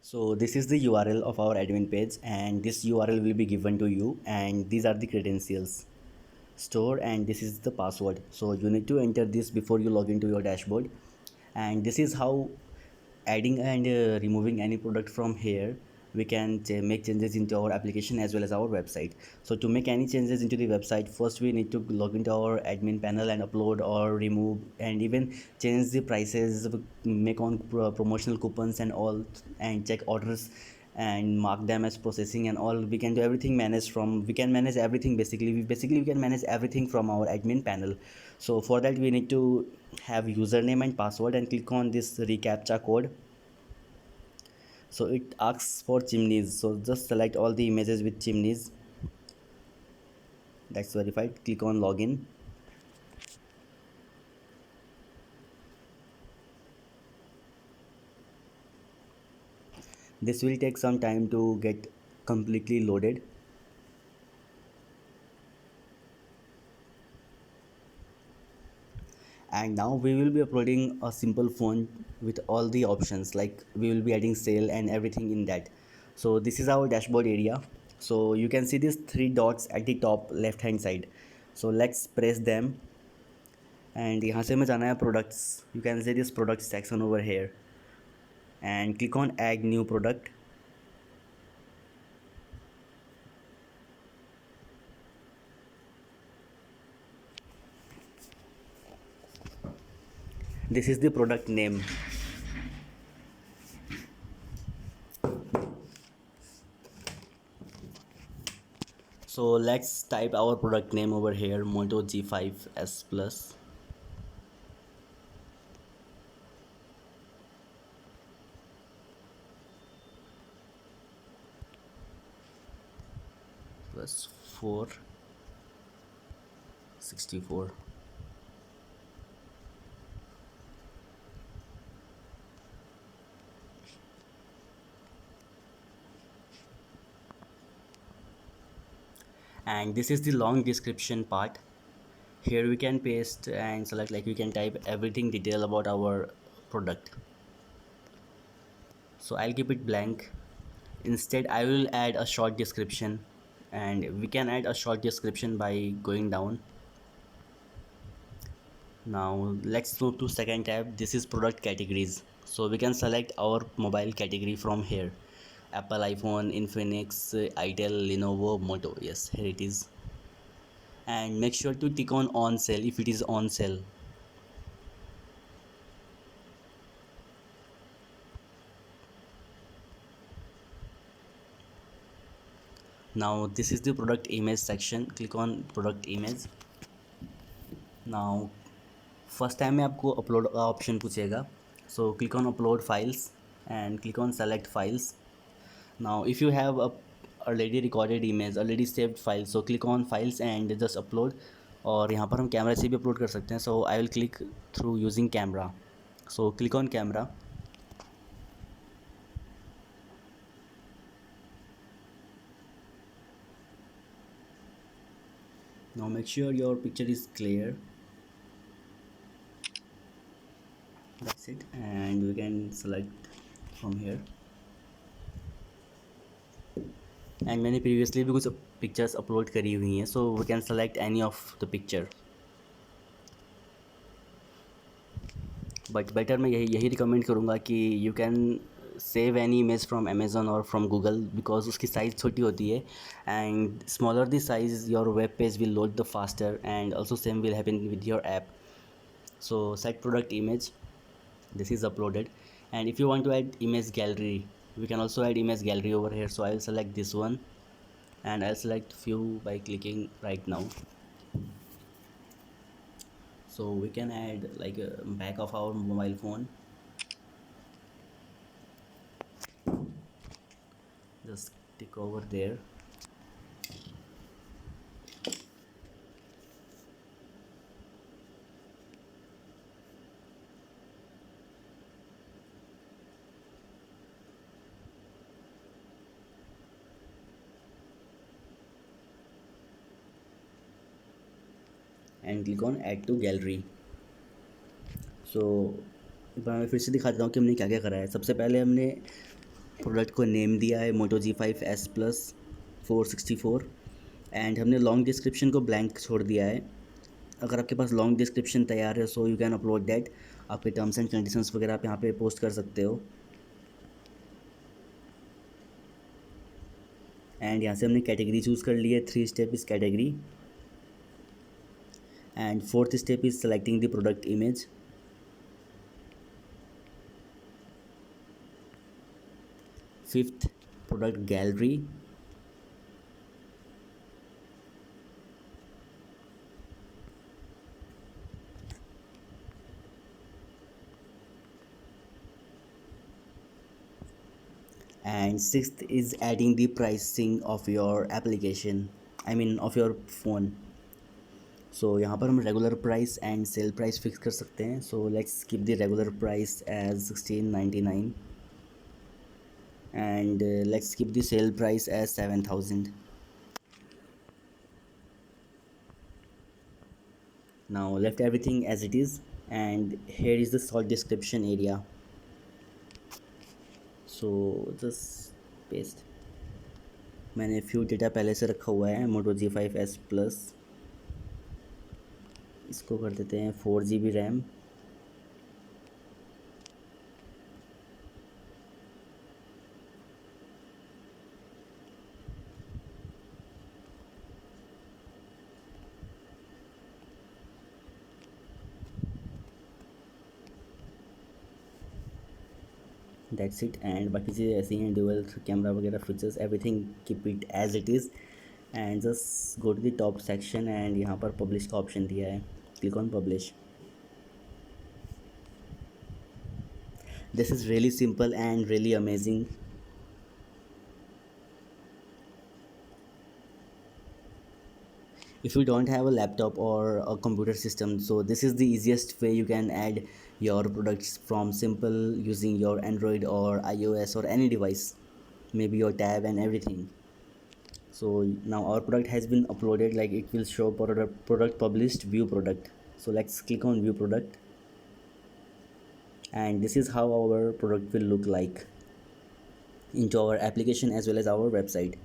So this is the URL of our admin page, and this URL will be given to you, and these are the credentials store, and this is the password. So you need to enter this before you log into your dashboard. And this is how adding and removing any product from here we can make changes into our application as well as our website. So to make any changes into the website, first we need to log into our admin panel and upload or remove and even change the prices, make on promotional coupons and all, and check orders and mark them as processing and all. We can do everything managed from, we can manage everything. Basically we can manage everything from our admin panel. So for that we need to have username and password and click on this reCAPTCHA code. So it asks for chimneys, so just select all the images with chimneys. That's verified. Click on login. This will take some time to get completely loaded. And now we will be uploading a simple phone with all the options, like we will be adding sale and everything in that. So this is our dashboard area. So you can see these three dots at the top left hand side. So let's press them, and यहाँ से हमें जाना है products. You can see this product section over here and click on add new product. This is the product name. So let's type our product name over here, Moto G5s Plus. Plus 464. And this is the long description part. Here we can paste and select, like we can type everything detail about our product. So I'll keep it blank. Instead I will add a short description, and we can add a short description by going down. Now let's move to second tab. This is product categories. So we can select our mobile category from here: Apple, iPhone, Infinix, Itel, Lenovo, Moto. Yes, here it is. And make sure to tick on sale if it is on sale. Now this is the product image section. Click on product image. Now first time में आपको upload का option पूछेगा. So click on upload files and click on select files. Now if you have a already recorded image, already saved file, so click on files and just upload. और यहाँ पर हम camera से भी upload कर सकते हैं. So I will click through using camera. So click on camera. Now make sure your picture is clear. That's it, and we can select from here. And मैंने प्रीवियसली भी कुछ पिक्चर्स अपलोड करी हुई हैं, so we can select any of the picture. But better मैं यही recommend करूँगा कि you can save any image from Amazon और फ्रॉम गूगल, बिकॉज उसकी साइज़ छोटी होती है, and smaller the size your web page will load the faster, and also same will happen with your app. So set product image. This is uploaded, and if you want to add image gallery, we can also add image gallery over here. So I'll select this one, and I'll select few by clicking right now. So we can add like a back of our mobile phone. Just tick over there. And click on add to gallery. So मैं फिर से दिखा देता हूँ कि हमने क्या क्या करा है. सबसे पहले हमने प्रोडक्ट को नेम दिया है मोटो G5s Plus 464 एंड हमने लॉन्ग डिस्क्रिप्शन को ब्लैंक छोड़ दिया है। अगर आपके पास लॉन्ग डिस्क्रिप्शन तैयार है so you can upload that. आपके टर्म्स एंड कंडीशंस वगैरह आप यहाँ पे पोस्ट कर सकते हो। एंड यहाँ से हमने कैटेगरी चूज़ कर ली है। 3 step is category and 4th step is selecting the product image. 5th product gallery. And 6th is adding the pricing of your application, I mean of your phone. So यहाँ पर हम regular price and sale price fix कर सकते हैं। So let's keep the regular price as 1699 and let's keep the sale price as 7000. Now left everything as it is and here is the short description area. So just paste. मैंने few data पहले से रखा हुआ है मोटो G5s Plus। इसको कर देते हैं 4 GB RAM. That's it. And बाकी चीज़ें ऐसी हैं, ड्यूअल कैमरा वगैरह features everything keep it as it is and just go to the top section and यहाँ पर पब्लिश का ऑप्शन दिया है। Click on publish. This is really simple and really amazing. If you don't have a laptop or a computer system, so this is the easiest way you can add your products from simple using your Android or iOS or any device, maybe your tab and everything. So now our product has been uploaded, like it will show product published, view product. So let's click on view product and this is how our product will look like into our application as well as our website.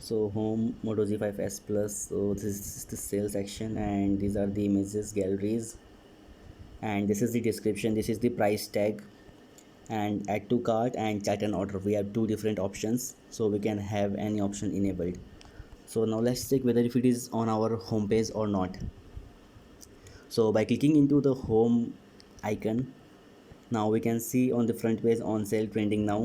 So home moto G5s Plus, so this is the sales section and these are the images galleries and this is the description, this is the price tag and add to cart and chat and order. We have 2 different options, so we can have any option enabled. So now let's check whether if it is on our home page or not. So by clicking into the home icon, now we can see on the front page on sale trending now,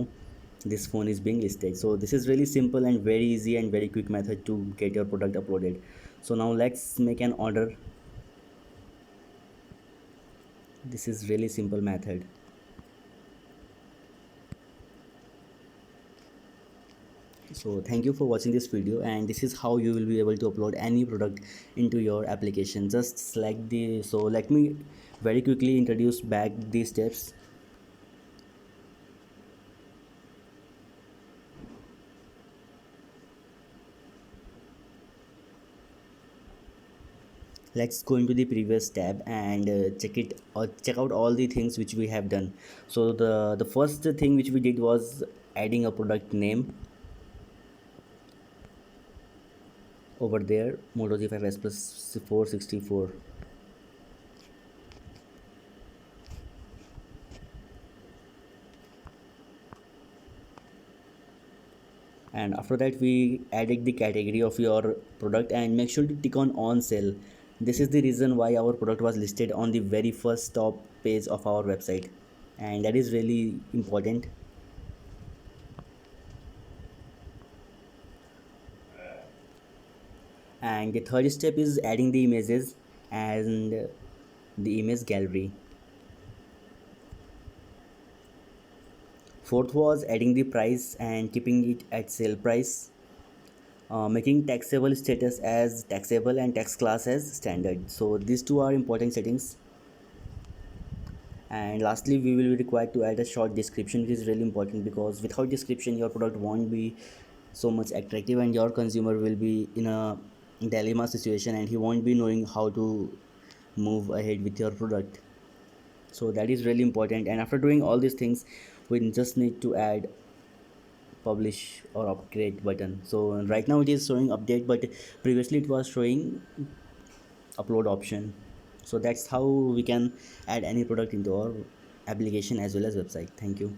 this phone is being listed. So this is really simple and very easy and very quick method to get your product uploaded. So now let's make an order. This is really simple method. So thank you for watching this video and this is how you will be able to upload any product into your application. Just select the, so let me very quickly introduce back these steps. Let's go into the previous tab and check out all the things which we have done. So the first thing which we did was adding a product name over there, moto G5s Plus 464. And after that we added the category of your product and make sure to tick on sale. This is the reason why our product was listed on the very first top page of our website and that is really important. And the third step is adding the images and the image gallery. Fourth was adding the price and keeping it at sale price. Making taxable status as taxable and tax class as standard. So these 2 are important settings. And lastly we will be required to add a short description, which is really important because without description your product won't be so much attractive and your consumer will be in a dilemma situation and he won't be knowing how to move ahead with your product. So that is really important. And after doing all these things we just need to add publish or upgrade button. So right now it is showing update, but previously it was showing upload option. So that's how we can add any product into our application as well as website. Thank you.